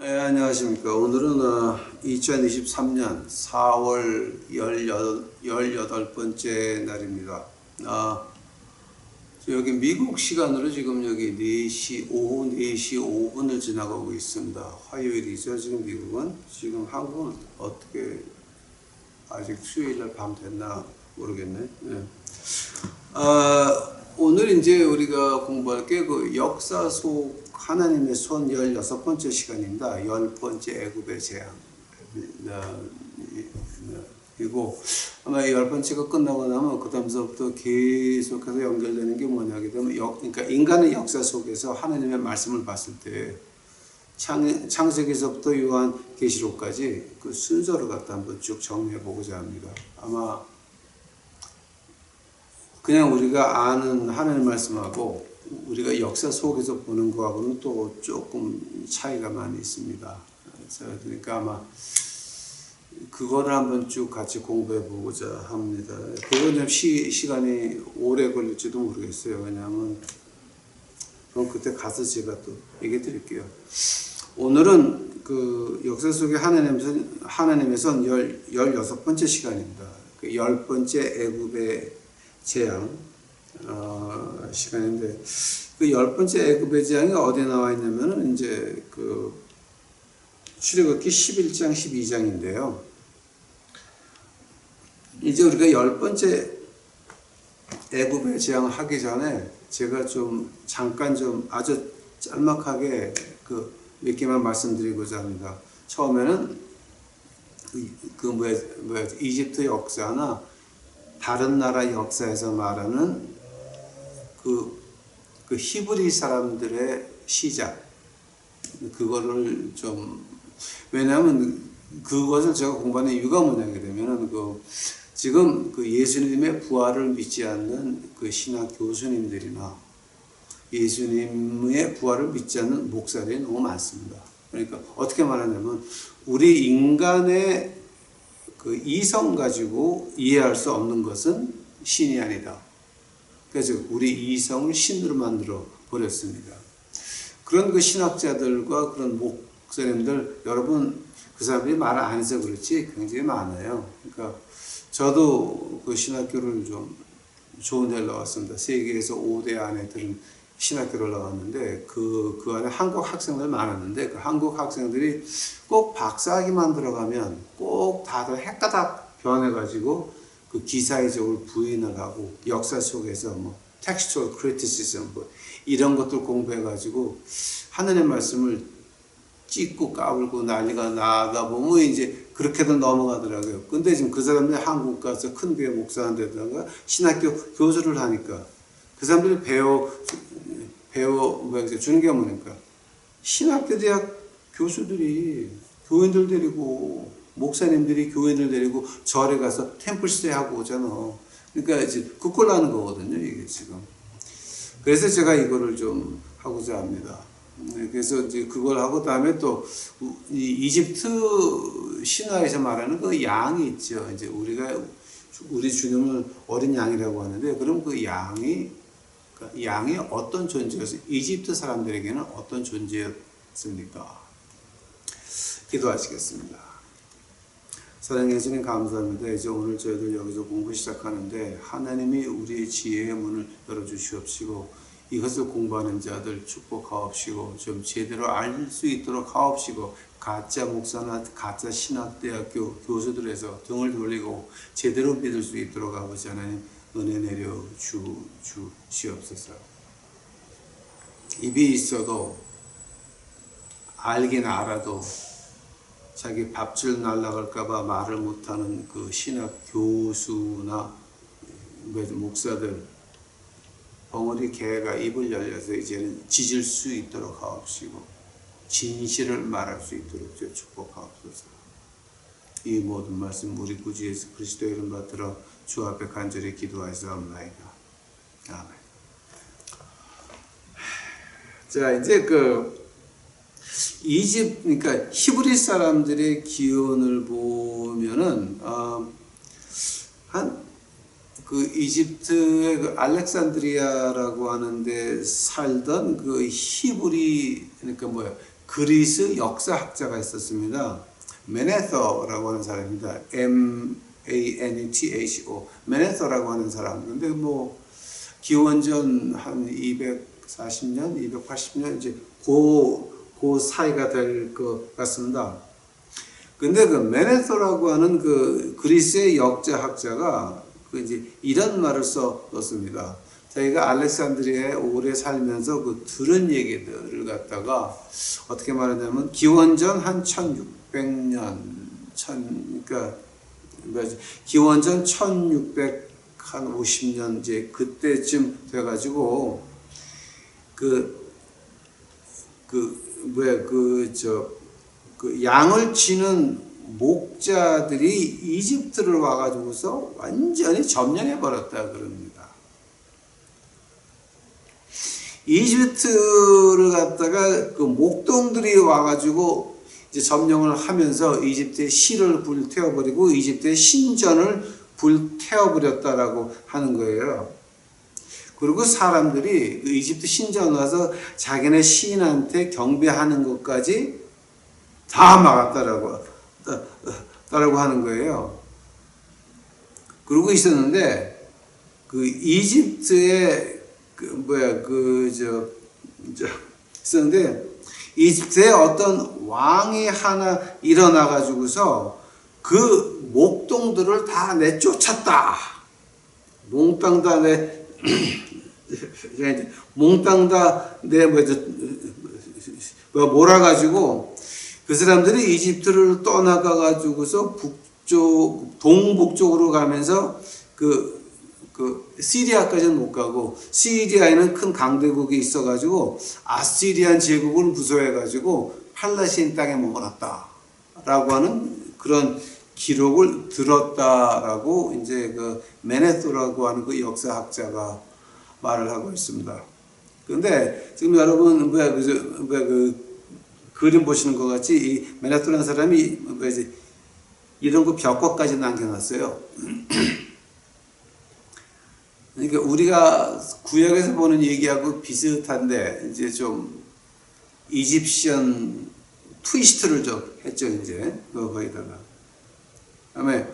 네, 안녕하십니까. 오늘은 2023년 4월 18번째 날입니다. 여기 미국 시간으로 지금 여기 오후 4시 5분을 지나가고 있습니다. 화요일이죠. 지금 미국은. 지금 한국은 어떻게 아직 수요일날 밤 됐나 모르겠네. 네. 오늘 이제 우리가 공부할 게 그 역사 속 하나님의 손 16번째 시간입니다. 10번째 애굽의 재앙. 그리고 아마 10번째가 끝나고 나면 그 다음서부터 계속해서 연결되는 게 뭐냐게 되면 그러니까 인간의 역사 속에서 하나님의 말씀을 봤을 때 창세기서부터 요한계시록까지 그 순서를 갖다 한번 쭉 정리해 보고자 합니다. 아마 그냥 우리가 아는 하나님 말씀하고 우리가 역사 속에서 보는 거하고는 또 조금 차이가 많이 있습니다. 그러니까 아마 그거를 한번 쭉 같이 공부해 보고자 합니다. 그건 좀 시간이 오래 걸릴지도 모르겠어요. 왜냐하면 그럼 그때 가서 제가 또 얘기 드릴게요. 오늘은 그 역사 속의 하나님의 손 16번째 시간입니다. 그 10번째 애굽의 재앙 시간인데 그 10번째 애굽의 재앙이 어디에 나와 있냐면은 이제 그 출애굽기 11장 12장인데요. 이제 우리가 10번째 애굽의 재앙을 하기 전에 제가 좀 잠깐 좀 아주 짤막하게 그 몇 개만 말씀드리고자 합니다. 처음에는 이집트 역사나 다른 나라 역사에서 말하는 그 히브리 사람들의 시작, 그거를 좀, 왜냐하면 그것을 제가 공부하는 이유가 뭐냐게 되면은 지금 그 예수님의 부활을 믿지 않는 그 신학 교수님들이나 예수님의 부활을 믿지 않는 목사들이 너무 많습니다. 그러니까 어떻게 말하냐면 우리 인간의 그 이성 가지고 이해할 수 없는 것은 신이 아니다. 그래서 우리 이성을 신으로 만들어 버렸습니다. 그런 그 신학자들과 그런 목사님들, 여러분 그 사람들이 말을 안 해서 그렇지 굉장히 많아요. 그러니까 저도 그 신학교를 좀 좋은 데를 나왔습니다. 세계에서 5대 안에 들은 신학교를 나왔는데 그 안에 한국 학생들 많았는데 그 한국 학생들이 꼭 박사학위만 들어가면 꼭 다들 헷가닥 변해가지고 그 기사회적으로 부인을 하고 역사 속에서 뭐 textual criticism 뭐 이런 것들 공부해가지고 하나님의 말씀을 찢고 까불고 난리가 나다 보면 이제 그렇게도 넘어가더라고요. 근데 지금 그 사람들이 한국 가서 큰 교회 목사한 데다가 신학교 교수를 하니까 그 사람들이 주는 게 뭐니까 신학교 대학 교수들이 교인들 데리고 목사님들이 교인들 데리고 절에 가서 템플스테이 하고 오잖아. 그러니까 이제 그꼴 하는 거거든요, 이게 지금. 그래서 제가 이거를 좀 하고자 합니다. 그래서 이제 그걸 하고 다음에 또 이집트 신화에서 말하는 그 양이 있죠. 이제 우리 주님을 어린 양이라고 하는데 그럼 그 양이 어떤 존재였어요? 이집트 사람들에게는 어떤 존재였습니까? 기도하시겠습니다. 사랑해 주님 감사합니다. 이제 오늘 저희들 여기서 공부 시작하는데 하나님이 우리의 지혜의 문을 열어주시옵시고 이것을 공부하는 자들 축복하옵시고 좀 제대로 알 수 있도록 하옵시고 가짜 목사나 가짜 신학대학교 교수들에서 등을 돌리고 제대로 믿을 수 있도록 아버지 하나님 은혜 내려 주시옵소서. 입이 있어도 알긴 알아도 자기 밥줄 날라갈까봐 말을 못하는 그 신학 교수나 목사들 벙어리 개가 입을 열려서 이제는 짖을 수 있도록 하옵시고 진실을 말할 수 있도록 축복하옵소서. 이 모든 말씀 우리 구주 예수 그리스도의 이름 받들어 주 앞에 간절히 기도하사옵나이다. 아멘. 자, 이제 그러니까 히브리 사람들의 기원을 보면은 그 이집트의 그 알렉산드리아라고 하는데 살던 그 히브리, 그러니까 그리스 역사학자가 있었습니다. 메네서라고 하는 사람입니다. M-A-N-E-T-H-O. 메네서라고 하는 사람. 근데 뭐 기원전 한 240년, 280년 이제 그 사이가 될 것 같습니다. 근데 그 메네서라고 하는 그 그리스의 역사학자가 그 이제 이런 말을 썼습니다. 자기가 알렉산드리아에 오래 살면서 그 들은 얘기들을 갖다가 어떻게 말하냐면 기원전 한 1600년, 그러니까 기원전 1650년 이제 그때쯤 돼가지고 그 양을 치는 목자들이 이집트를 와가지고서 완전히 점령해 버렸다 그럽니다. 이집트를 갖다가 그 목동들이 와가지고 이제 점령을 하면서 이집트의 시를 불태워버리고 이집트의 신전을 불태워버렸다라고 하는 거예요. 그리고 사람들이 그 이집트 신전 와서 자기네 신한테 경배하는 것까지 다 막았다라고 하는 거예요. 그러고 있었는데 그 이집트의 있었는데 이집트에 어떤 왕이 하나 일어나 가지고서 그 목동들을 다 내쫓았다. 몽땅 다 몰아가지고 그 사람들이 이집트를 떠나가 가지고서 동북쪽으로 가면서 그 시리아까지는 못 가고 시리아에는 큰 강대국이 있어 가지고 아시리안 제국을 무서워해 가지고 팔레스타인 땅에 머물렀다라고 하는 그런 기록을 들었다라고 이제 그 메네토라고 하는 그 역사학자가 말을 하고 있습니다. 그런데 지금 여러분 그 그림 보시는 것 같이 이 메네토라는 사람이 이런 거 벽화까지 남겨놨어요. 그러니까 우리가 구약에서 보는 얘기하고 비슷한데 이제 좀 이집시언 트위스트를 좀 했죠 이제 거기다가. 그다음에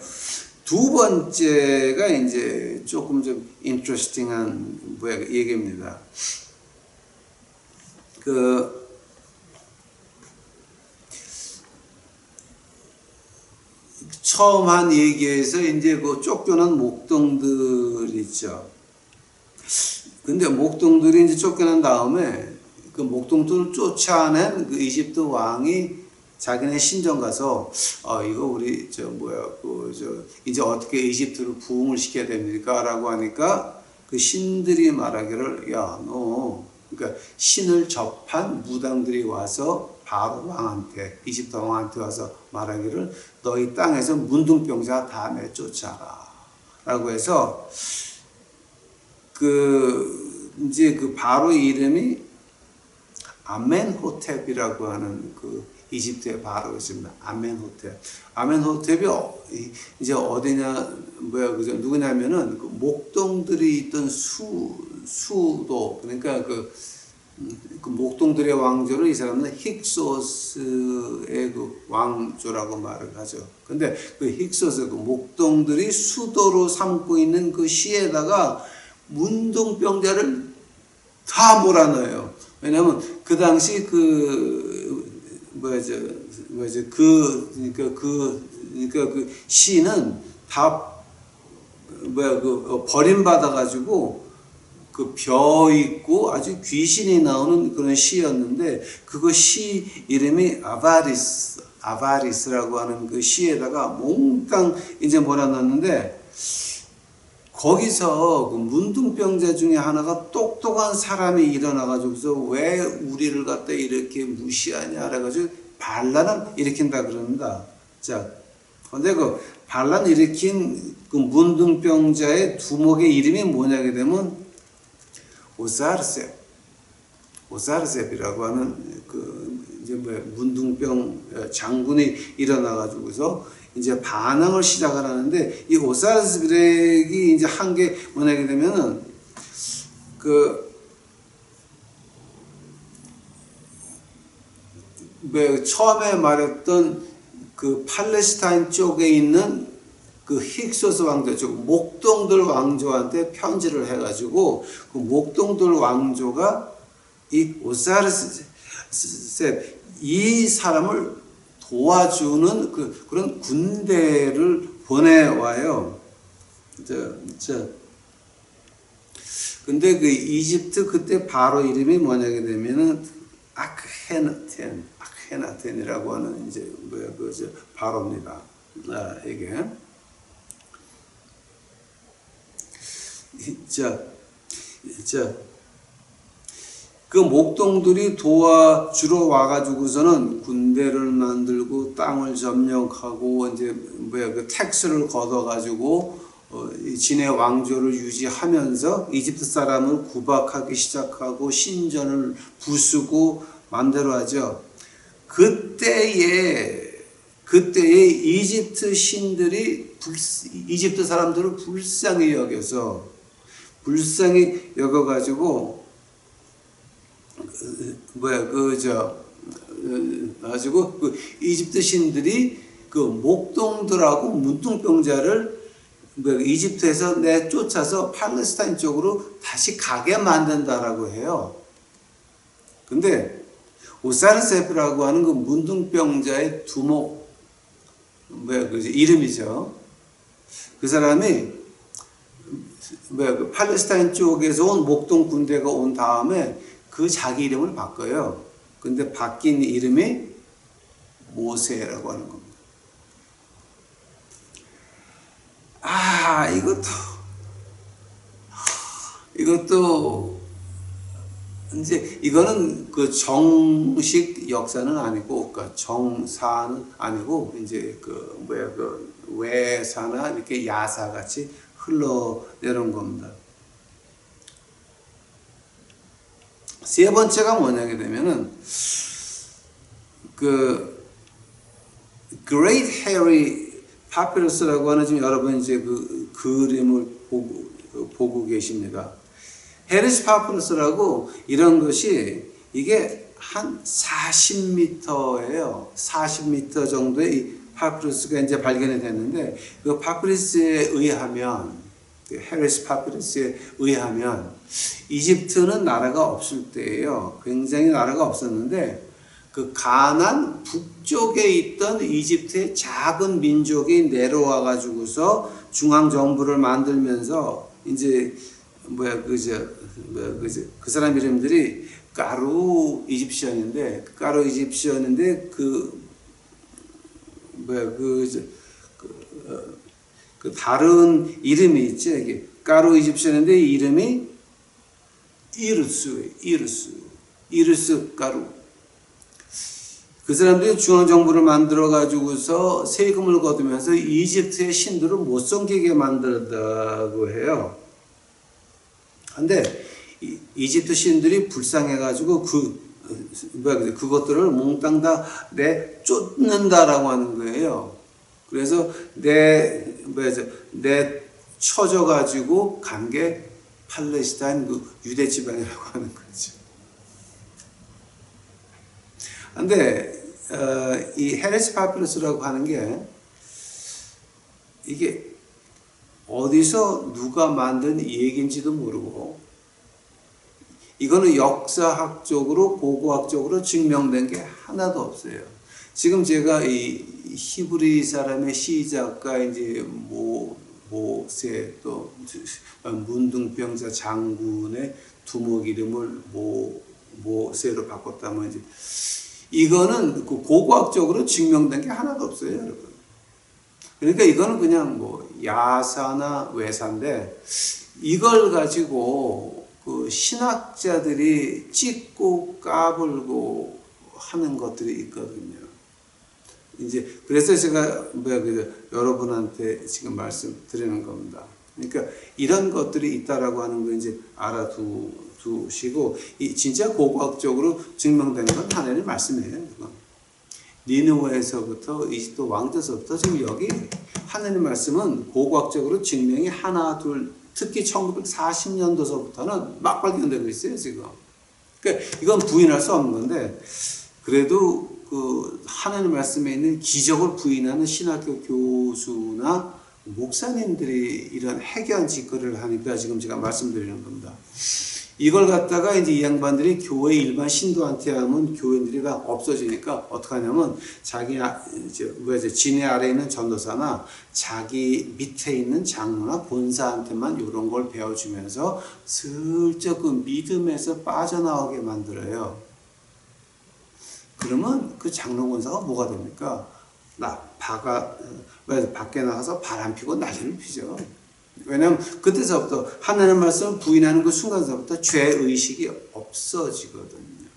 두 번째가 이제 조금 좀 인트레스팅한 얘기입니다. 처음 한 얘기에서 이제 그 쫓겨난 목동들 있죠. 근데 목동들이 이제 쫓겨난 다음에 그 목동들을 쫓아낸 그 이집트 왕이 자기네 신전 가서 이거 우리 이제 어떻게 이집트를 부흥을 시켜야 됩니까? 라고 하니까 그 신들이 말하기를 그러니까 신을 접한 무당들이 와서 바로 왕한테 이집트 왕한테 와서 말하기를 너희 땅에서 문둥병자 다 내쫓아라 라고 해서 이제 그 바로 이름이 아멘호텝이라고 하는 그 이집트의 바로가 있습니다. 아멘호텝. 아멘호텝이 이제 어디냐 누구냐면은 그 목동들이 있던 수도 그러니까 그 목동들의 왕조를 이 사람은 힉소스의 그 왕조라고 말을 하죠. 근데 그 힉소스 그 목동들이 수도로 삼고 있는 그 시에다가 문둥병자를 다 몰아넣어요. 왜냐면 그 당시 그 시는 다 버림받아 가지고 그 벼 있고 아주 귀신이 나오는 그런 시였는데 그거 시 이름이 아바리스라고 하는 그 시에다가 몽땅 이제 몰아넣었는데 거기서 그 문둥병자 중에 하나가 똑똑한 사람이 일어나가지고서 왜 우리를 갖다 이렇게 무시하냐 그래가지고 반란을 일으킨다 그럽니다. 자, 근데 그 반란 일으킨 그 문둥병자의 두목의 이름이 뭐냐게 되면 오사르셉이라고 하는 그 이제 문둥병 장군이 일어나가지고서 이제 반항을 시작을 하는데 이 오사르스백이 이제 한 게 뭐냐게 되면은 처음에 말했던 그 팔레스타인 쪽에 있는 그 힉소스 왕조, 즉 목동들 왕조한테 편지를 해가지고 그 목동들 왕조가 이 오사르셋 이 사람을 도와주는 그런 군대를 보내와요. 근데 그 이집트 그때 바로 이름이 뭐냐게 되면은 아크헤나텐이라고 하는 이제 바로입니다. 이게 그 목동들이 도와주러 와가지고서는 군대를 만들고 땅을 점령하고 이제 그 텍스를 걷어가지고 진의 왕조를 유지하면서 이집트 사람을 구박하기 시작하고 신전을 부수고 만대로 하죠. 그때에 이집트 신들이 이집트 사람들을 불쌍히 여겨가지고 가지고 그 이집트 신들이 그 목동들하고 문둥병자를 이집트에서 내쫓아서 팔레스타인 쪽으로 다시 가게 만든다라고 해요. 근데 오사르세프라고 하는 그 문둥병자의 두목 이름이죠. 그 사람이 그 팔레스타인 쪽에서 온 목동 군대가 온 다음에 그 자기 이름을 바꿔요. 근데 바뀐 이름이 모세라고 하는 겁니다. 이것도 이제 이거는 그 정식 역사는 아니고, 그러니까 정사는 아니고 이제 그 외사나 이렇게 야사 같이 흘러내려온 겁니다. 세 번째가 뭐냐게 되면은 그 Great Hairy Papyrus라고 하는 지금 여러분 이제 그 그림을 보고 계십니다. 헤리스 파피루스라고 이런 것이 이게 한 40m예요. 40m 정도의 이 파피루스가 이제 발견이 됐는데 그 파피루스에 의하면 헤리스 파피루스에 의하면 이집트는 나라가 없을 때예요. 굉장히 나라가 없었는데 그 가나안 북쪽에 있던 이집트의 작은 민족이 내려와 가지고서 중앙 정부를 만들면서 이제 그 사람 이름들이 까루 이집시언인데 그 다른 이름이 있죠. 이게 까루 이집시언인데 이름이 이르스 까루. 그 사람들이 중앙정부를 만들어 가지고서 세금을 거두면서 이집트의 신들을 못 섬기게 만들었다고 해요. 근데 이집트 신들이 불쌍해 가지고 그것들을 몽땅 다 내쫓는다라고 하는 거예요. 그래서 내쳐져 가지고 간 게 팔레스타인 그 유대 지방이라고 하는 거죠. 근데 이 헤레스 파피루스라고 하는 게 이게 어디서 누가 만든 얘기인지도 모르고 이거는 역사학적으로 고고학적으로 증명된 게 하나도 없어요. 지금 제가 이 히브리 사람의 시작가 이제 모세 또 문둥병자 장군의 두목 이름을 모세로 바꿨다면 이제 이거는 그 고고학적으로 증명된 게 하나도 없어요, 여러분. 그러니까 이거는 그냥 야사나 외사인데 이걸 가지고 그 신학자들이 찍고 까불고 하는 것들이 있거든요. 이제 그래서 제가 여러분한테 지금 말씀드리는 겁니다. 그러니까 이런 것들이 있다라고 하는 거 이제 알아두시고 진짜 고고학적으로 증명된 건 하나님 말씀이에요. 니느웨에서부터 이집트 왕조서부터 지금 여기 하나님 말씀은 고고학적으로 증명이 하나 둘 특히 1940년도서부터는 막 발견되고 있어요 지금. 그러니까 이건 부인할 수 없는 건데 그래도 그 하나님 말씀에 있는 기적을 부인하는 신학교 교수나 목사님들이 이런 해괴한 짓거리를 하니까 지금 제가 말씀드리는 겁니다. 이걸 갖다가 이제 이 양반들이 교회 일반 신도한테 하면 교인들이가 없어지니까 어떡하냐면 자기 진해 아래에 있는 전도사나 자기 밑에 있는 장로나 본사한테만 이런 걸 배워주면서 슬쩍 그 믿음에서 빠져나오게 만들어요. 그러면 그 장로 권사가 뭐가 됩니까? 밖에 나가서 바람 피고 난리를 피죠. 왜냐하면 그때서부터 하나님 말씀을 부인하는 그 순간서부터 죄의식이 없어지거든요.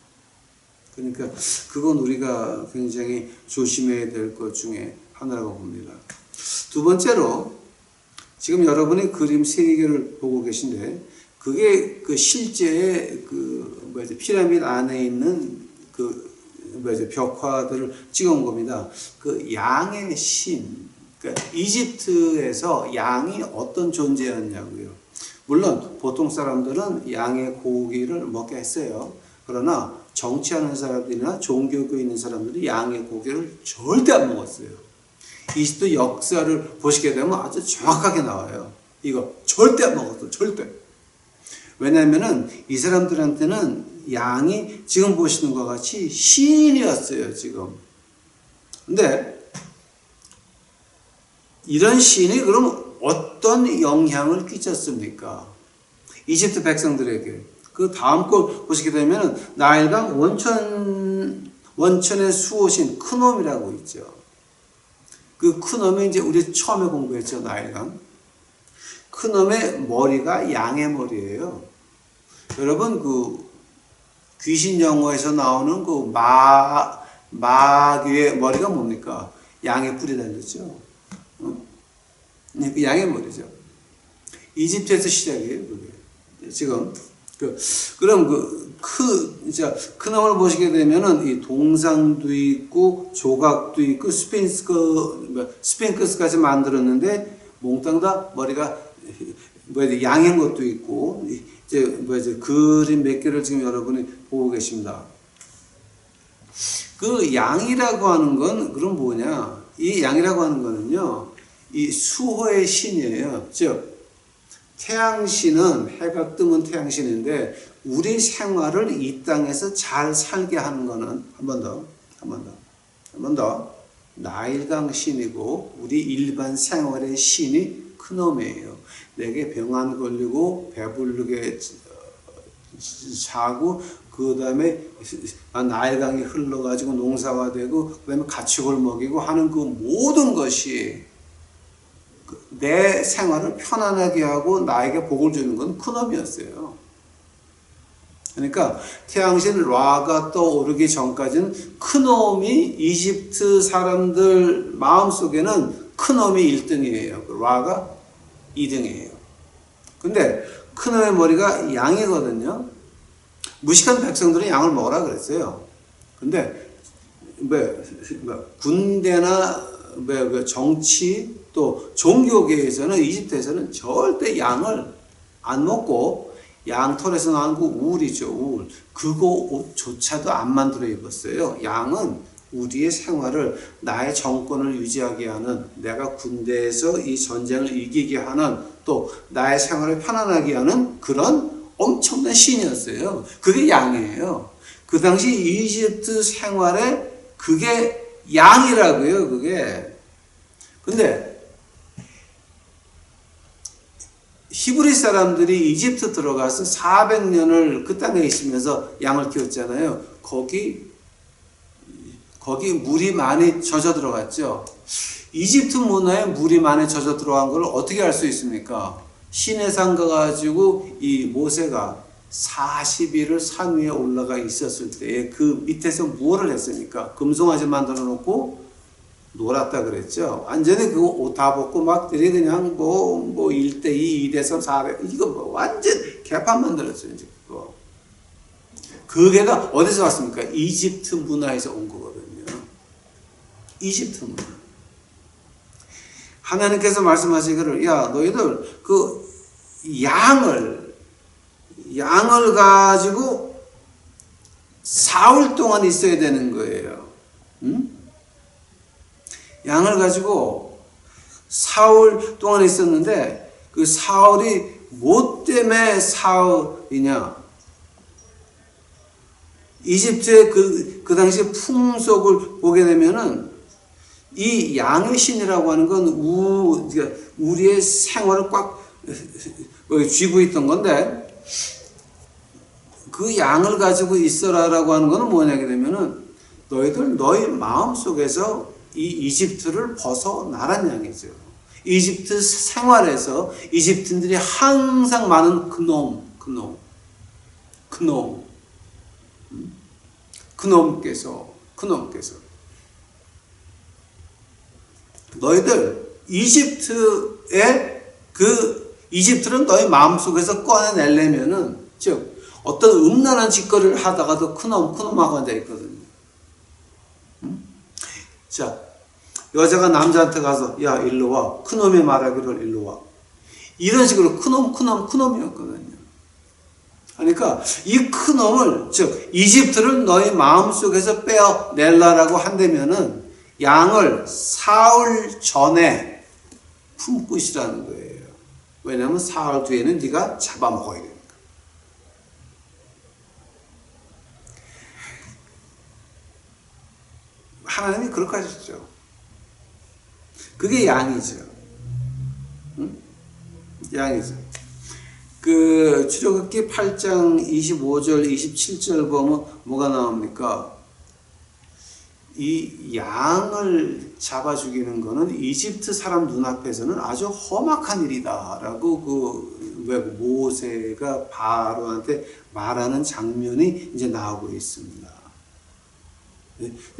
그러니까 그건 우리가 굉장히 조심해야 될 것 중에 하나라고 봅니다. 두 번째로 지금 여러분이 그림 3개를 보고 계신데 그게 그 실제의 피라미드 안에 있는 벽화들을 찍어온 겁니다. 그 양의 신, 그러니까 이집트에서 양이 어떤 존재였냐고요. 물론 보통 사람들은 양의 고기를 먹게 했어요. 그러나 정치하는 사람들이나 종교교에 있는 사람들이 양의 고기를 절대 안 먹었어요. 이집트 역사를 보시게 되면 아주 정확하게 나와요. 이거 절대 안 먹었어, 절대. 왜냐하면은 이 사람들한테는 양이 지금 보시는 것 같이 신이었어요, 지금. 근데 이런 신이 그럼 어떤 영향을 끼쳤습니까? 이집트 백성들에게. 그 다음 거 보시게 되면 나일강 원천의 수호신 크놈이라고 있죠. 그 크놈이 이제 우리 처음에 공부했죠, 나일강. 크놈의 머리가 양의 머리예요. 여러분 그 귀신 영화에서 나오는 그 마귀의 머리가 뭡니까? 양의 뿔이 달렸죠. 그 양의 머리죠. 이집트에서 시작이에요, 그게. 지금 그럼 크놈을 보시게 되면은 이 동상도 있고 조각도 있고 스핑크스까지 만들었는데 몽땅 다 머리가 양인 것도 있고 그림 몇 개를 지금 여러분이 보고 계십니다. 그 양이라고 하는 건 그럼 뭐냐? 이 양이라고 하는 거는요, 이 수호의 신이에요. 즉 태양신은 해가 뜨면 태양신인데 우리 생활을 이 땅에서 잘 살게 하는 거는 한 번 더 나일강 신이고 우리 일반 생활의 신이 크놈이에요. 내게 병 안 걸리고 배부르게 자고 그 다음에 나일강이 흘러가지고 농사가 되고 그 다음에 가축을 먹이고 하는 그 모든 것이 내 생활을 편안하게 하고 나에게 복을 주는 건 크놈이었어요. 그러니까 태양신 라가 떠오르기 전까지는 크놈이 이집트 사람들 마음속에는 크놈이 1등이에요. 라가 2등이에요. 근데 크놈의 머리가 양이거든요. 무식한 백성들은 양을 먹으라 그랬어요. 근데 군대나 정치 또 종교계에서는 이집트에서는 절대 양을 안 먹고 양털에서 나온 그 울이죠, 울. 그거 옷조차도 안 만들어 입었어요. 양은 우리의 생활을 나의 정권을 유지하게 하는, 내가 군대에서 이 전쟁을 이기게 하는, 또 나의 생활을 편안하게 하는 그런 엄청난 신이었어요. 그게 양이에요. 그 당시 이집트 생활에 그게 양이라고요, 그게. 근데 히브리 사람들이 이집트 들어가서 400년을 그 땅에 있으면서 양을 키웠잖아요. 거기 물이 많이 젖어 들어갔죠. 이집트 문화에 물이 많이 젖어 들어간 걸 어떻게 알 수 있습니까? 시내산 가가지고 이 모세가 40일을 산 위에 올라가 있었을 때 그 밑에서 무엇을 했습니까? 금송아지 만들어 놓고 놀았다 그랬죠. 완전히 그거 옷 다 벗고 막 들이 그냥 뭐 1대2, 2대3, 400 이거 뭐 완전 개판 만들었어요. 이제 그거. 그게가 어디서 왔습니까? 이집트 문화에서 온 거거든요. 이집트 문화. 하나님께서 말씀하시기를, 야 너희들 그 양을 가지고 4월 동안 있어야 되는 거예요. 응? 양을 가지고 사흘 동안 있었는데 그 사흘이 뭐 때문에 사흘이냐? 이집트의 그 당시 풍속을 보게 되면은 이 양의 신이라고 하는 건 우리의 생활을 꽉 쥐고 있던 건데 그 양을 가지고 있어라라고 하는 거는 뭐냐게 되면은 너희들 너희 마음 속에서 이 이집트를 벗어나란 양이죠. 이집트 생활에서 이집트인들이 항상 많은 그놈께서 너희들 이집트를 너희 마음속에서 꺼내내려면은 즉 어떤 음란한 짓거리를 하다가도 그놈하고 앉아 있거든요. 자, 여자가 남자한테 가서 야 일로 와, 그놈이 말하기를 일로 와, 이런 식으로 그놈이었거든요. 그러니까 이 그놈을 즉 이집트를 너희 마음속에서 빼어내려라고 한다면은 양을 사흘 전에 품고 있으라는 거예요. 왜냐하면 사흘 뒤에는 네가 잡아먹어야 되니까. 하나님이 그렇게 하셨죠. 그게 양이죠. 응? 양이죠. 그 출애굽기 8장 25절 27절 보면 뭐가 나옵니까? 이 양을 잡아 죽이는 거는 이집트 사람 눈앞에서는 아주 험악한 일이다라고 모세가 바로한테 말하는 장면이 이제 나오고 있습니다.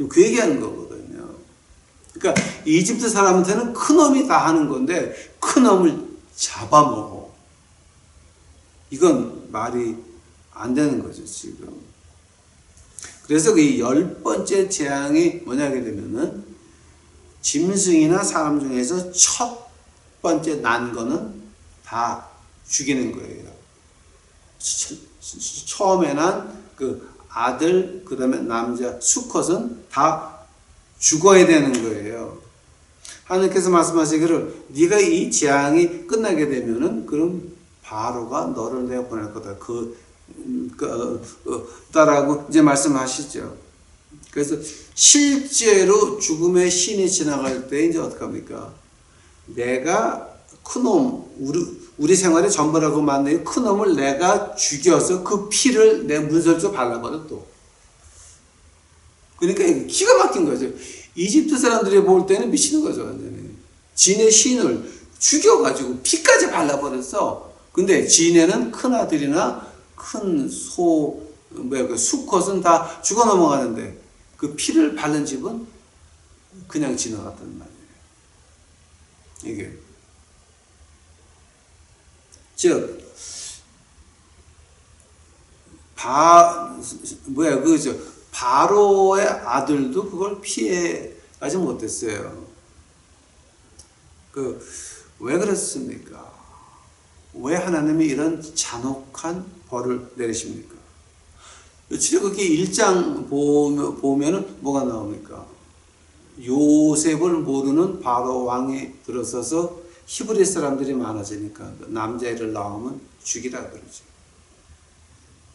그 얘기하는 거거든요. 그러니까 이집트 사람한테는 큰놈이 다 하는 건데 큰놈을 잡아먹어. 이건 말이 안 되는 거죠, 지금. 그래서 그 10번째 재앙이 뭐냐게 되면은 짐승이나 사람 중에서 첫 번째 난 거는 다 죽이는 거예요. 처음에 난 그 아들, 그 다음에 남자, 수컷은 다 죽어야 되는 거예요. 하나님께서 말씀하시기를 네가 이 재앙이 끝나게 되면은 그럼 바로가 너를 내가 보낼 거다. 다라고 이제 말씀하시죠. 그래서 실제로 죽음의 신이 지나갈 때 이제 어떡합니까? 내가 큰놈, 우리 생활의 전부라고 만든 큰놈을 내가 죽여서 그 피를 내 문설주에 발라버려 또. 그러니까 기가 막힌 거죠. 이집트 사람들이 볼 때는 미치는 거죠, 완전히. 진의 신을 죽여가지고 피까지 발라버렸어. 근데 진에는 큰 아들이나 큰 수컷은 다 죽어 넘어가는데 그 피를 바른 집은 그냥 지나갔단 말이에요. 이게. 즉, 바로의 아들도 그걸 피해가지 못했어요. 왜 그렇습니까? 왜 하나님이 이런 잔혹한 벌을 내리십니까? 출애굽기 1장 보면은 뭐가 나옵니까? 요셉을 모르는 바로 왕이 들어서서 히브리 사람들이 많아지니까 남자애를 낳으면 죽이라 그러죠.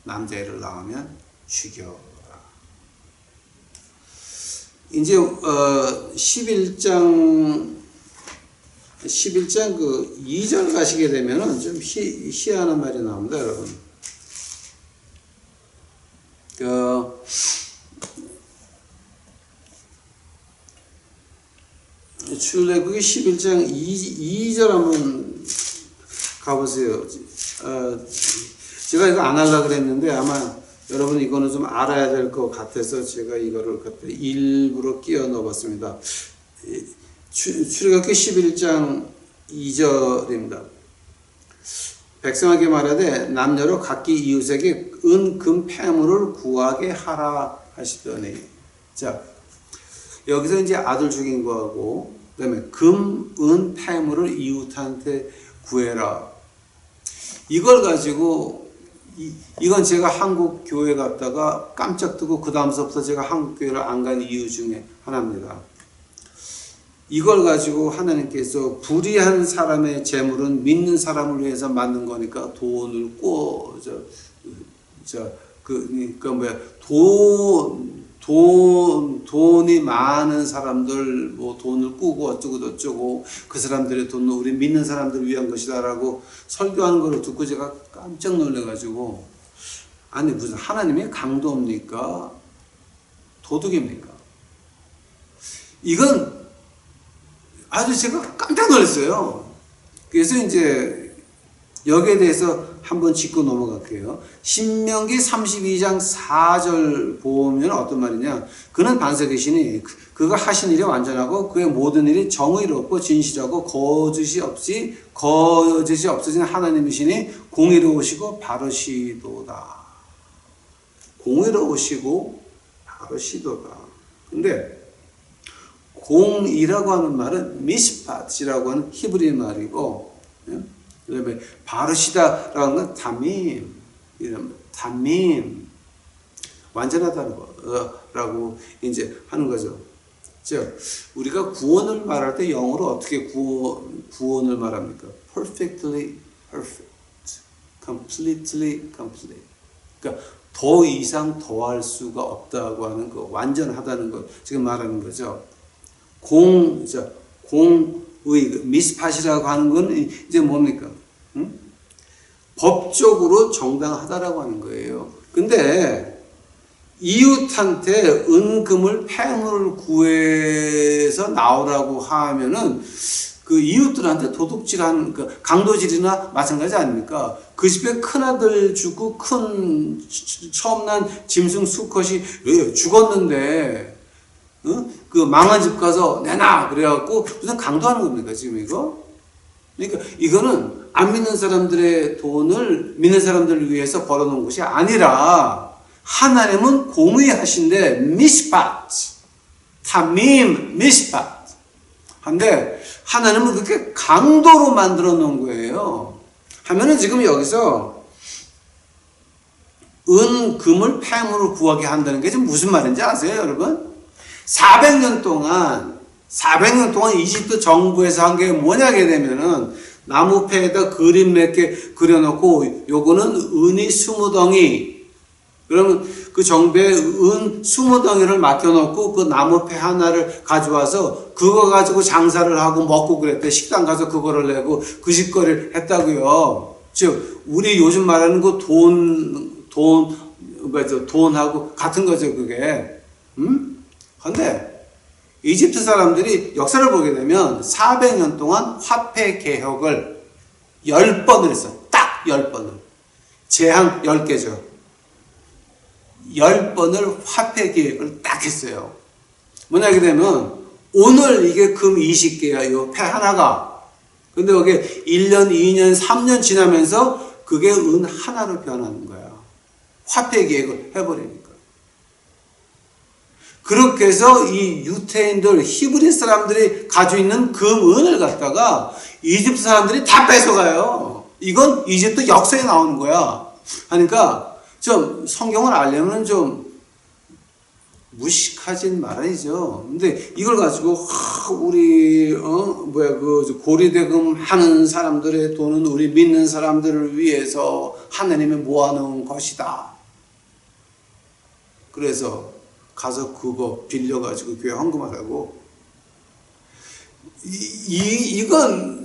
남자애를 낳으면 죽여라. 이제 11장 그 2절 가시게 되면은 좀 희한한 말이 나옵니다, 여러분. 출애굽기 11장 2절 한번 가보세요. 제가 이거 안 하려고 그랬는데 아마 여러분 이거는 좀 알아야 될 것 같아서 제가 이거를 그때 일부러 끼워 넣어봤습니다. 출애굽기 11장 2절입니다. 백성에게 말하되 남녀로 각기 이웃에게 은, 금, 폐물을 구하게 하라 하시더니. 자, 여기서 이제 아들 죽인 거하고 그다음에 금, 은, 폐물을 이웃한테 구해라. 이걸 가지고 이건 제가 한국 교회 갔다가 깜짝 뜨고 그 다음서부터 제가 한국 교회를 안 간 이유 중에 하나입니다. 이걸 가지고 하나님께서 불의한 사람의 재물은 믿는 사람을 위해서 만든 거니까 돈을 그러니까 뭐야, 돈이 많은 사람들, 뭐 돈을 꾸고 어쩌고 저쩌고 그 사람들의 돈은 우리 믿는 사람들을 위한 것이다라고 설교하는 걸 듣고 제가 깜짝 놀래가지고, 아니 무슨 하나님의 강도입니까? 도둑입니까? 이건 아주 제가 깜짝 놀랐어요. 그래서 이제 여기에 대해서 한번 짚고 넘어갈게요. 신명기 32장 4절 보면 어떤 말이냐. 그는 반석이시니 그가 하신 일이 완전하고 그의 모든 일이 정의롭고 진실하고 거짓이 없으신 하나님이시니 공의로우시고 바르시도다. 공의로우시고 바르시도다. 근데 공이라고 하는 말은 미스팟이라고 하는 히브리 말이고, 그다음에 바르시다라는 건 담임, 담임, 완전하다는 거라고 이제 하는 거죠. 즉 우리가 구원을 말할 때 영어로 어떻게 구원을 말합니까? Perfectly perfect, completely complete. 그러니까 더 이상 더할 수가 없다고 하는 거, 완전하다는 거 지금 말하는 거죠. 공의, 미스팟이라고 하는 건 이제 뭡니까? 법적으로 정당하다라고 하는 거예요. 근데 이웃한테 은금을 폐물을 구해서 나오라고 하면은 그 이웃들한테 도둑질하는, 그 강도질이나 마찬가지 아닙니까? 그 집에 큰아들 죽고 처음 난 짐승 수컷이 죽었는데 그 망한 집 가서 내놔 그래갖고 무슨 강도하는 겁니까 지금 이거? 그러니까 이거는 안 믿는 사람들의 돈을 믿는 사람들을 위해서 벌어놓은 것이 아니라 하나님은 공의하신데 미스팟, 타밈 미스팟 한데 하나님은 그렇게 강도로 만들어 놓은 거예요. 하면은 지금 여기서 은금을 폐물을 구하게 한다는 게 지금 무슨 말인지 아세요 여러분? 400년 동안 이집트 정부에서 한 게 뭐냐게 되면은 나무패에다 그림 몇 개 그려놓고 요거는 은이 20덩이, 그러면 그 정부에 은 20덩이를 맡겨놓고 그 나무패 하나를 가져와서 그거 가지고 장사를 하고 먹고 그랬대. 식당 가서 그거를 내고 그 짓거리를 했다고요. 즉 우리 요즘 말하는 그 돈하고 같은 거죠 그게. 근데 이집트 사람들이 역사를 보게 되면 400년 동안 화폐 개혁을 10번을 했어요. 딱 10번을. 제한 10개죠. 10번을 화폐 개혁을 딱 했어요. 뭐냐게 되면 오늘 이게 금 20개야. 이 패 하나가. 근데 여기 1년, 2년, 3년 지나면서 그게 은 하나로 변하는 거야. 화폐 개혁을 해버리니까. 그렇게 해서 이 유태인들, 히브리 사람들이 가지고 있는 금, 은을 갖다가 이집트 사람들이 다 뺏어가요. 이건 이집트 역사에 나오는 거야. 그러니까 좀 성경을 알려면 좀 무식하진 말아야죠. 근데 이걸 가지고 우리 고리대금 하는 사람들의 돈은 우리 믿는 사람들을 위해서 하나님이 모아놓은 것이다. 그래서 가서 그거 빌려가지고 교회 헌금하라고. 이건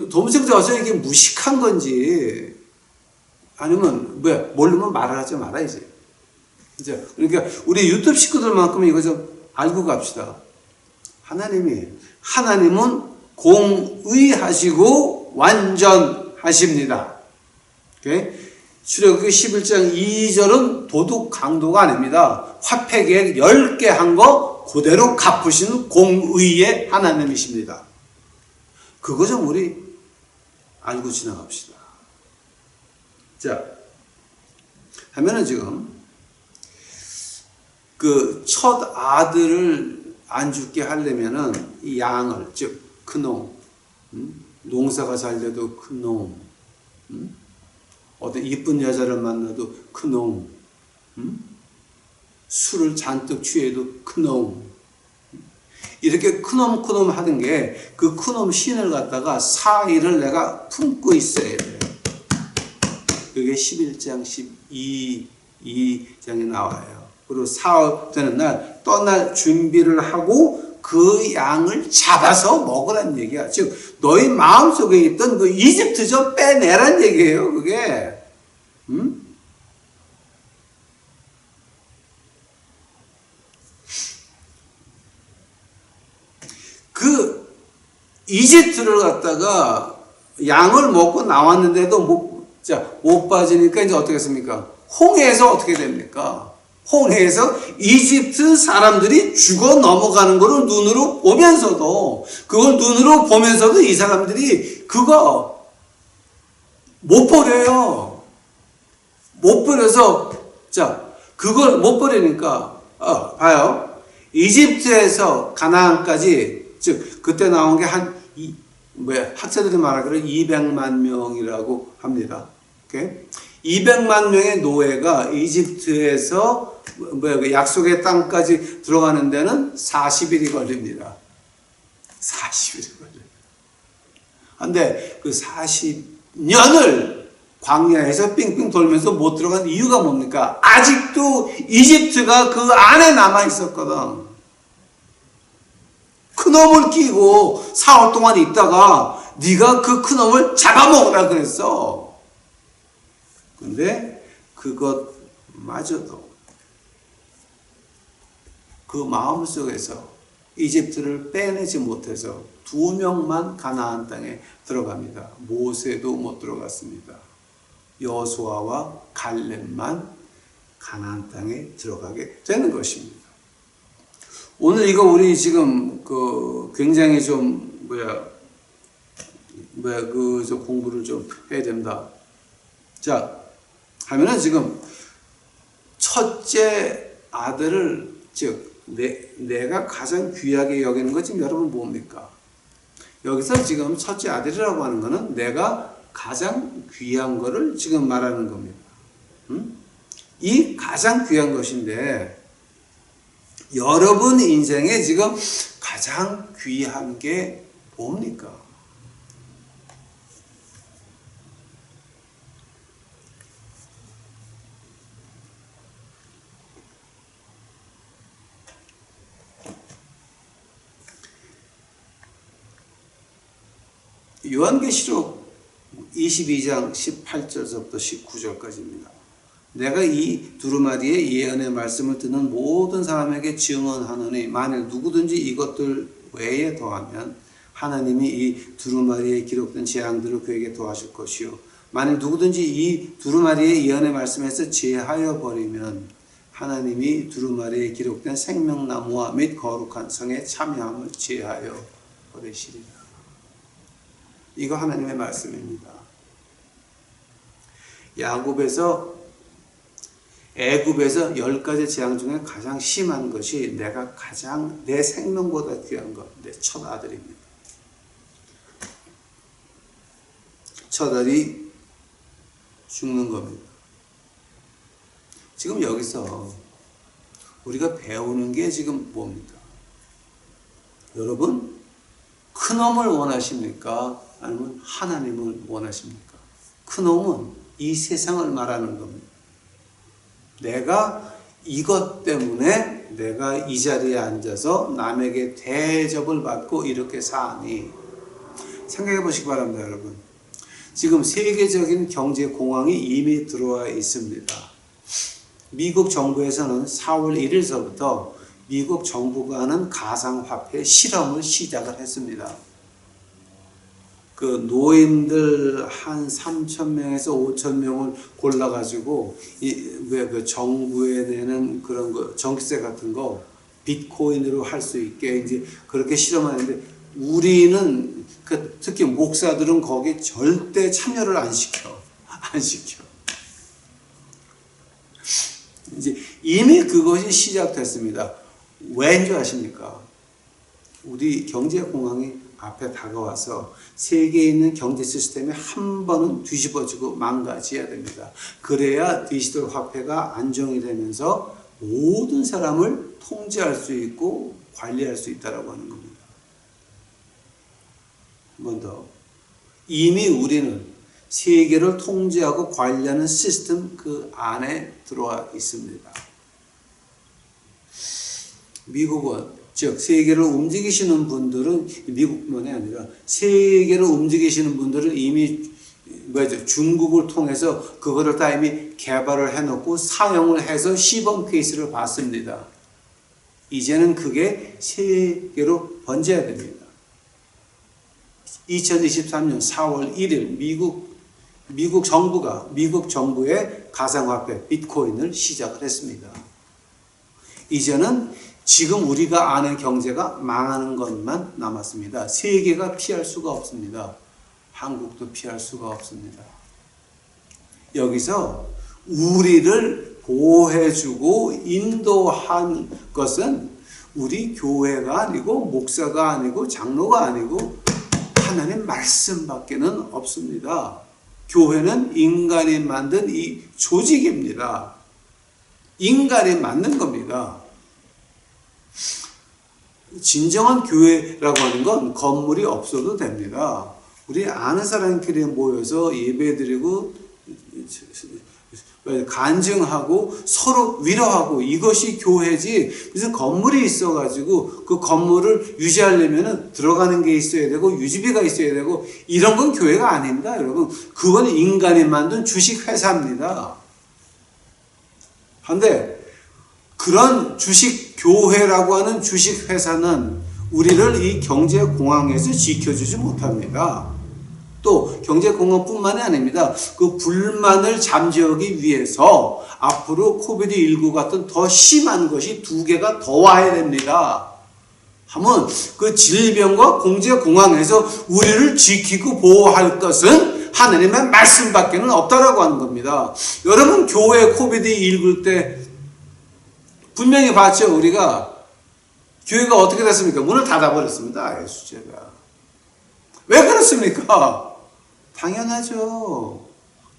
도무지 어서 이게 무식한 건지 아니면 모르면 말을 하지 말아야지. 이제 그러니까 우리 유튜브 식구들만큼은 이거 좀 알고 갑시다. 하나님은 공의하시고 완전하십니다. 오케이? 출애굽기 11장 2절은 도둑 강도가 아닙니다. 화폐 계획 10개 한 거 그대로 갚으시는 공의의 하나님이십니다. 그거 좀 우리 알고 지나갑시다. 자, 하면은 지금 그 첫 아들을 안 죽게 하려면은 이 양을, 즉 큰 놈, 농사가 잘 돼도 큰 놈, 어떤 이쁜 여자를 만나도 그놈, 술을 잔뜩 취해도 그놈, 이렇게 크놈크놈 하던 게 그 크놈 신을 갖다가 사일을 내가 품고 있어야 돼요. 그게 11장 12장에 나와요. 그리고 사흘 되는 날 떠날 준비를 하고 그 양을 잡아서 먹으란 얘기야. 즉 너희 마음속에 있던 그 이집트 좀 빼내란 얘기예요. 그게. 그 이집트를 갖다가 양을 먹고 나왔는데도 못 빠지니까 이제 어떻게 했습니까? 홍해에서 어떻게 됩니까? 홍해에서 이집트 사람들이 죽어 넘어가는 것을 눈으로 보면서도, 그걸 눈으로 보면서도 이 사람들이 그거 못 버려요. 못 버려서, 그걸 못 버리니까, 봐요. 이집트에서 가나안까지, 즉, 그때 나온 게 학자들이 말하기로 200만 명이라고 합니다. 오케이? 200만 명의 노예가 이집트에서 약속의 땅까지 들어가는 데는 40일이 걸립니다. 40일이 걸려요. 근데 그 40년을 광야에서 삥삥 돌면서 못 들어간 이유가 뭡니까? 아직도 이집트가 그 안에 남아 있었거든. 큰놈을 끼고 4월 동안 있다가 네가 그 큰놈을 잡아먹으라 그랬어. 근데 그것마저도 그 마음속에서 이집트를 빼내지 못해서 2명만 가나안 땅에 들어갑니다. 모세도 못 들어갔습니다. 여호수아와 갈렙만 가나안 땅에 들어가게 되는 것입니다. 오늘 이거 우리 지금 굉장히 좀 공부를 좀 해야 된다. 하면은 지금 첫째 아들을, 즉 내가 가장 귀하게 여기는 것 지금 여러분 뭡니까? 여기서 지금 첫째 아들이라고 하는 것은 내가 가장 귀한 거를 지금 말하는 겁니다. 이 가장 귀한 것인데, 여러분 인생에 지금 가장 귀한 게 뭡니까? 요한계시록 22장 18절부터 19절까지입니다. 내가 이 두루마리의 예언의 말씀을 듣는 모든 사람에게 증언하노니 만일 누구든지 이것들 외에 더하면 하나님이 이 두루마리에 기록된 재앙들을 그에게 더하실 것이요, 만일 누구든지 이 두루마리의 예언의 말씀에서 제하여 버리면 하나님이 두루마리에 기록된 생명나무와 및 거룩한 성에 참여함을 제하여 버리시리라. 이거 하나님의 말씀입니다. 애굽에서 10가지 재앙 중에 가장 심한 것이 내가 가장 내 생명보다 귀한 것, 내 첫 아들입니다. 첫 아들이 죽는 겁니다. 지금 여기서 우리가 배우는 게 지금 뭡니까? 여러분, 큰놈을 원하십니까? 아니면 하나님을 원하십니까? 큰놈은 이 세상을 말하는 겁니다. 내가 이것 때문에 내가 이 자리에 앉아서 남에게 대접을 받고 이렇게 사니, 생각해 보시기 바랍니다, 여러분. 지금 세계적인 경제 공황이 이미 들어와 있습니다. 미국 정부에서는 4월 1일서부터 미국 정부가 하는 가상화폐 실험을 시작을 했습니다. 그 노인들 한 3,000명에서 5,000명을 골라가지고 그 정부에 내는 그런 거 전기세 같은 거 비트코인으로 할 수 있게 이제 그렇게 실험하는데, 우리는 특히 목사들은 거기 절대 참여를 안 시켜. 이제 이미 그것이 시작됐습니다. 왠지 아십니까? 우리 경제 공황이 앞에 다가와서 세계에 있는 경제 시스템이 한 번은 뒤집어지고 망가져야 됩니다. 그래야 디지털 화폐가 안정이 되면서 모든 사람을 통제할 수 있고 관리할 수 있다라고 하는 겁니다. 한 번 더. 이미 우리는 세계를 통제하고 관리하는 시스템 그 안에 들어와 있습니다. 미국은, 즉 세계를 움직이시는 분들은, 미국만이 아니라 세계를 움직이시는 분들은 이미 중국을 통해서 그거를 다 이미 개발을 해놓고 사용을 해서 시범 케이스를 봤습니다. 이제는 그게 세계로 번져야 됩니다. 2023년 4월 1일 미국 정부의 가상화폐 비트코인을 시작을 했습니다. 이제는 지금 우리가 아는 경제가 망하는 것만 남았습니다. 세계가 피할 수가 없습니다. 한국도 피할 수가 없습니다. 여기서 우리를 보호해주고 인도한 것은 우리 교회가 아니고 목사가 아니고 장로가 아니고 하나님 말씀밖에는 없습니다. 교회는 인간이 만든 이 조직입니다. 인간이 만든 겁니다. 진정한 교회라고 하는 건 건물이 없어도 됩니다. 우리 아는 사람끼리 모여서 예배드리고 간증하고 서로 위로하고 이것이 교회지, 무슨 건물이 있어가지고 그 건물을 유지하려면 들어가는 게 있어야 되고 유지비가 있어야 되고 이런 건 교회가 아닙니다. 여러분, 그건 인간이 만든 주식회사입니다. 그런데 그런 주식교회라고 하는 주식회사는 우리를 이 경제공황에서 지켜주지 못합니다. 또 경제공황뿐만이 아닙니다. 그 불만을 잠재우기 위해서 앞으로 코비드19 같은 더 심한 것이 두 개가 더 와야 됩니다. 하면 그 질병과 경제공황에서 우리를 지키고 보호할 것은 하나님의 말씀밖에는 없다라고 하는 겁니다. 여러분, 교회 코비드19 때 분명히 봤죠. 우리가 교회가 어떻게 됐습니까? 문을 닫아버렸습니다. 예수제가. 왜 그렇습니까? 당연하죠.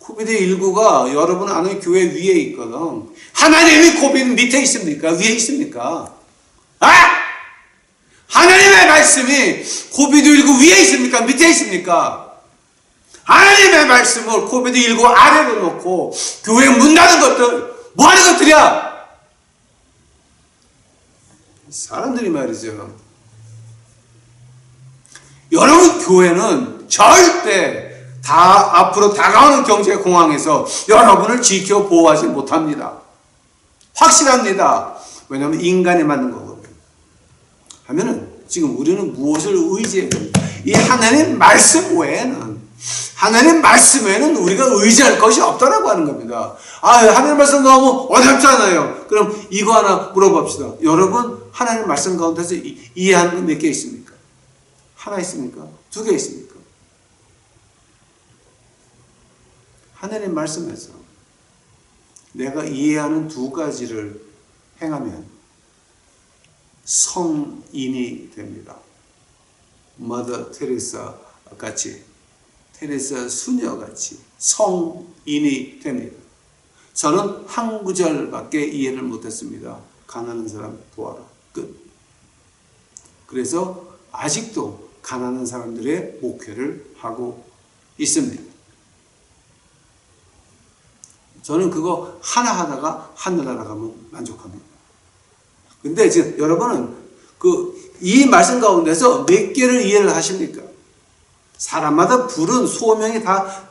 코비드19가 여러분 아는 교회 위에 있거든. 하나님이 코비드 밑에 있습니까? 위에 있습니까? 하나님의 말씀이 코비드19 위에 있습니까? 밑에 있습니까? 하나님의 말씀을 코비드19 아래로 놓고 교회 문 닫은 것들 뭐 하는 것들이야? 사람들이 말이죠. 여러분, 교회는 절대 다 앞으로 다가오는 경제 공황에서 여러분을 지켜 보호하지 못합니다. 확실합니다. 왜냐하면 인간이 만든 거거든요. 하면은 지금 우리는 무엇을 의지해야 됩니까? 이 하나님 말씀 외에는, 하나님 말씀 외에는 우리가 의지할 것이 없다라고 하는 겁니다. 하나님 말씀 너무 어렵잖아요. 그럼 이거 하나 물어봅시다. 여러분, 하나님 말씀 가운데서 이해하는 건 몇 개 있습니까? 하나 있습니까? 두 개 있습니까? 하나님 말씀에서 내가 이해하는 두 가지를 행하면 성인이 됩니다. 머더 테레사 같이, 테레사 수녀 같이 성인이 됩니다. 저는 한 구절밖에 이해를 못했습니다. 가난한 사람 도와라. 끝. 그래서 아직도 가난한 사람들의 목회를 하고 있습니다. 저는 그거 하나 하다가 하늘나라 가면 만족합니다. 근데 지금 여러분은 이 말씀 가운데서 몇 개를 이해를 하십니까? 사람마다 불은 소명이 다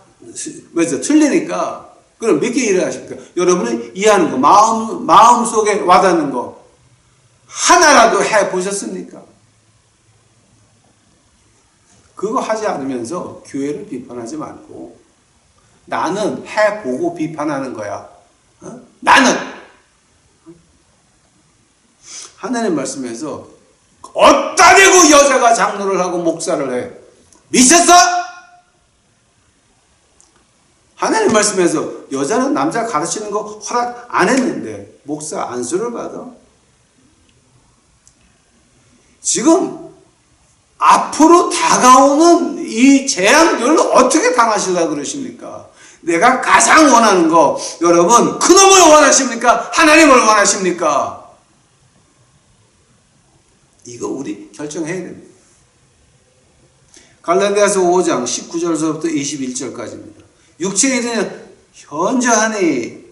틀리니까 그럼 몇 개 이해를 하십니까? 여러분은 이해하는 거, 마음 속에 와닿는 거 하나라도 해 보셨습니까? 그거 하지 않으면서 교회를 비판하지 말고 나는 해보고 비판하는 거야. 나는 하나님 말씀에서 어디다 대고 여자가 장로를 하고 목사를 해? 미쳤어? 하나님 말씀에서 여자는 남자 가르치는 거 허락 안 했는데 목사 안수를 받아? 지금 앞으로 다가오는 이 재앙들을 어떻게 당하시려고 그러십니까? 내가 가장 원하는 거, 여러분, 큰 놈을 원하십니까? 하나님을 원하십니까? 이거 우리 결정해야 됩니다. 갈라디아서 5장 19절서부터 21절까지입니다. 육체의 일은 현저하니,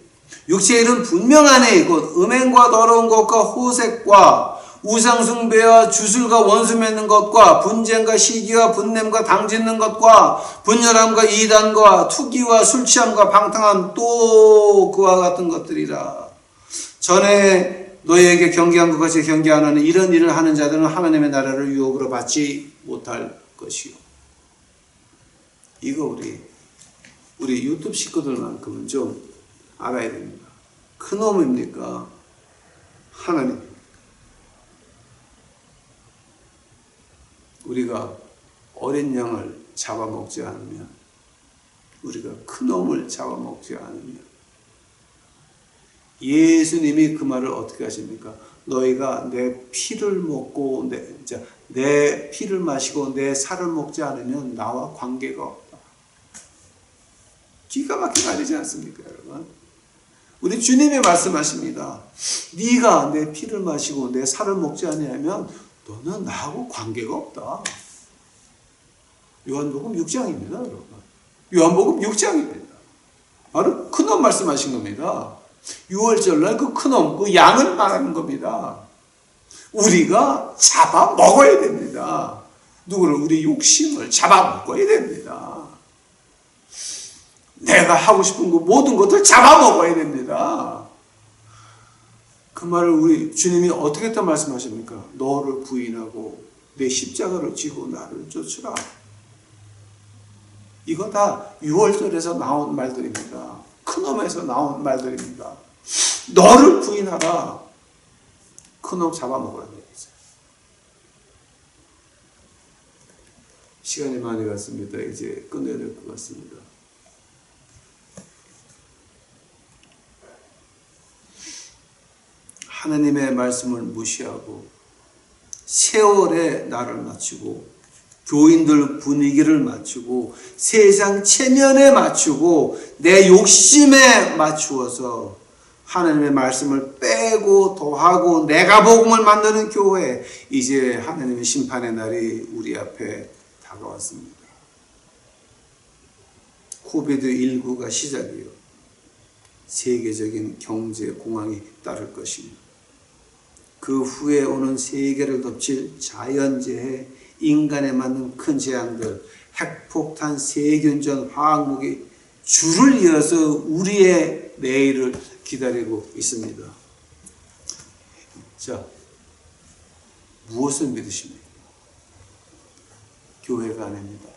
육체의 일은 분명하니, 곧 음행과 더러운 것과 호색과 우상숭배와 주술과 원수 맺는 것과 분쟁과 시기와 분냄과 당짓는 것과 분열함과 이단과 투기와 술취함과 방탕함 또 그와 같은 것들이라. 전에 너희에게 경계한 것 같이 경계하는 이런 일을 하는 자들은 하나님의 나라를 유혹으로 받지 못할 것이요. 이거 우리 유튜브 식구들만큼은 좀 알아야 됩니다. 큰 놈입니까? 하나님. 우리가 어린 양을 잡아먹지 않으면, 우리가 큰 놈을 잡아먹지 않으면, 예수님이 그 말을 어떻게 하십니까? 너희가 내 피를 먹고 내 피를 마시고 내 살을 먹지 않으면 나와 관계가 없다. 기가 막힌 말이지 않습니까, 여러분? 우리 주님이 말씀하십니다. 네가 내 피를 마시고 내 살을 먹지 않으면 너는 나하고 관계가 없다. 요한복음 6장입니다, 여러분. 요한복음 6장입니다. 바로 큰놈 말씀하신 겁니다. 6월절날 그 큰놈, 그 양을 말하는 겁니다. 우리가 잡아 먹어야 됩니다. 누구를? 우리 욕심을 잡아 먹어야 됩니다. 내가 하고 싶은 거 모든 것들 잡아 먹어야 됩니다. 그 말을 우리 주님이 어떻게 또 말씀하십니까? 너를 부인하고 내 십자가를 지고 나를 쫓으라. 이거 다 6월절에서 나온 말들입니다. 큰놈에서 나온 말들입니다. 너를 부인하라. 큰놈 잡아먹으라는 얘기죠. 시간이 많이 갔습니다. 이제 끝내야 될 것 같습니다. 하나님의 말씀을 무시하고 세월에 나를 맞추고 교인들 분위기를 맞추고 세상 체면에 맞추고 내 욕심에 맞추어서 하나님의 말씀을 빼고 더하고 내가 복음을 만드는 교회, 이제 하나님의 심판의 날이 우리 앞에 다가왔습니다. 코비드19가 시작이요. 세계적인 경제 공황이 따를 것입니다. 그 후에 오는 세계를 덮칠 자연재해, 인간에 맞는 큰 재앙들, 핵폭탄, 세균전, 화학무기, 줄을 이어서 우리의 내일을 기다리고 있습니다. 자, 무엇을 믿으십니까? 교회가 아닙니다.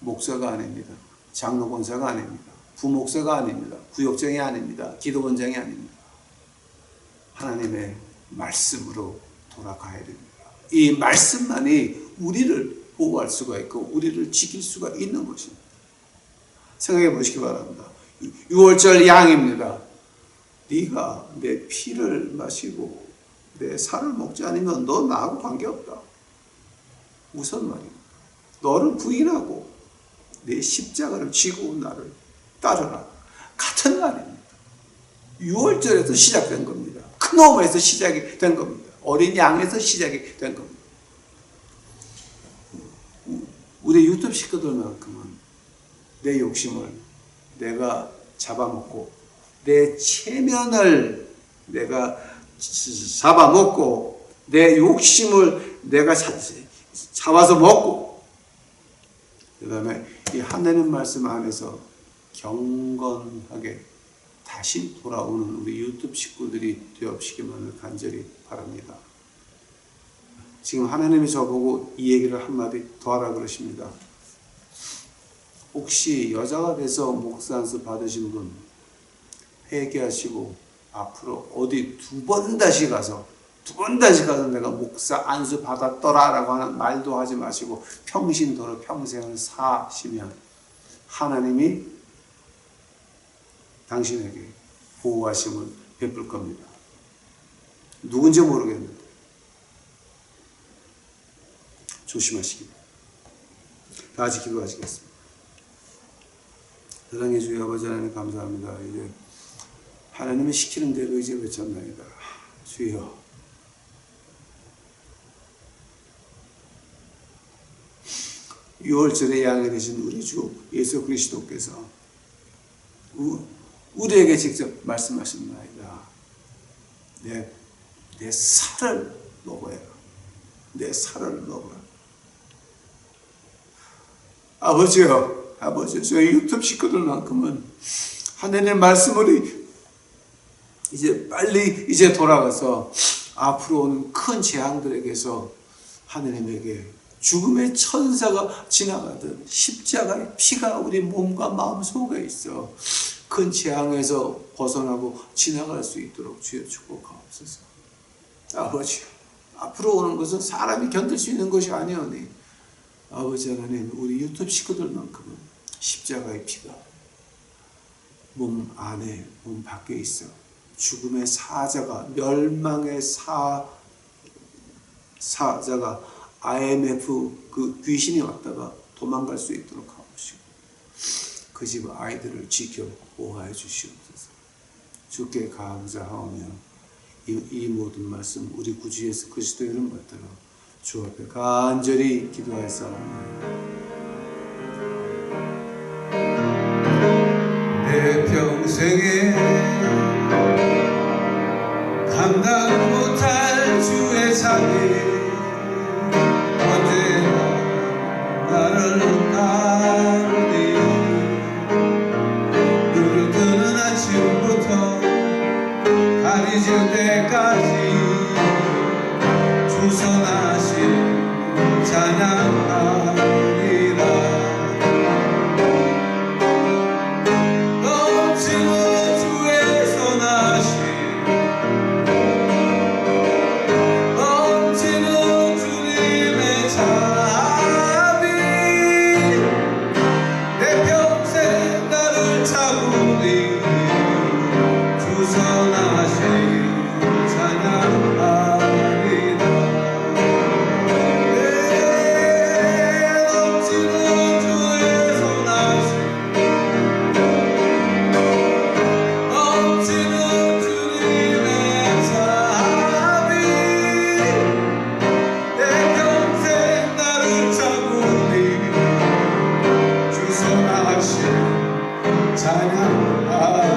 목사가 아닙니다. 장로권사가 아닙니다. 부목사가 아닙니다. 구역장이 아닙니다. 기도원장이 아닙니다. 하나님의 말씀으로 돌아가야 됩니다. 이 말씀만이 우리를 보호할 수가 있고 우리를 지킬 수가 있는 것입니다. 생각해 보시기 바랍니다. 6월절 양입니다. 네가 내 피를 마시고 내 살을 먹지 않으면 너 나하고 관계없다. 무슨 말입니까? 너를 부인하고 내 십자가를 지고 나를 따르라. 같은 말입니다. 6월절에서 시작된 겁니다. 큰 놈에서 시작이 된 겁니다. 어린 양에서 시작이 된 겁니다. 우리 유튜브 식구들만큼은 내 욕심을 내가 잡아먹고 내 체면을 내가 잡아먹고 내 욕심을 내가 잡아서 먹고 그 다음에 이 하나님 말씀 안에서 경건하게 다시 돌아오는 우리 유튜브 식구들이 되옵시기만을 간절히 바랍니다. 지금 하나님이 저보고 이 얘기를 한마디 더 하라 그러십니다. 혹시 여자가 돼서 목사 안수 받으신 분 회개하시고 앞으로 어디 두 번 다시 가서 내가 목사 안수 받았더라 라고 하는 말도 하지 마시고 평신도로 평생을 사시면 하나님이 당신에게 보호하심을 베풀 겁니다. 누군지 모르겠는데 조심하시기 바랍니다. 다 같이 기도하시겠습니다. 사랑의 주여 아버지 하나님 감사합니다. 이제 하나님이 시키는 대로 이제 외쳤나이다. 주여, 6월절에 양이 되신 우리 주 예수 그리스도께서 우리에게 직접 말씀하셨나이다. 내 살을 먹어야. 내 살을 먹어라. 아버지요, 저희 유튜브 식구들만큼은 하나님의 말씀으로 이제 빨리 이제 돌아가서 앞으로 오는 큰 재앙들에게서 하나님에게 죽음의 천사가 지나가듯 십자가의 피가 우리 몸과 마음 속에 있어 큰 재앙에서 벗어나고 지나갈 수 있도록 주여 축복하옵소서. 아버지요, 앞으로 오는 것은 사람이 견딜 수 있는 것이 아니오니 아버지 하나님, 우리 유튜브 식구들만큼은 십자가의 피가 몸 안에, 몸 밖에 있어 죽음의 사자가, 멸망의 사자가 IMF 그 귀신이 왔다가 도망갈 수 있도록 하옵시고 그 집 아이들을 지켜 보호해 주시옵소서. 주께 감사하오며 이 모든 말씀 우리 구주 예수 그리스도의 이름 받들어 주 앞에 간절히 기도하였사옵나이다. 내 평생에 감당 못할 주의 사기 언제나 나를 따르니 눈을 뜨는 아침부터 달이 질 때까지 주선하신 찬양하리라. 넘치는 주의 선하심, 넘치는 주님의 자비, 내 평생 나를 잡으니 주선하신 찬양하리라. 찬양하리라.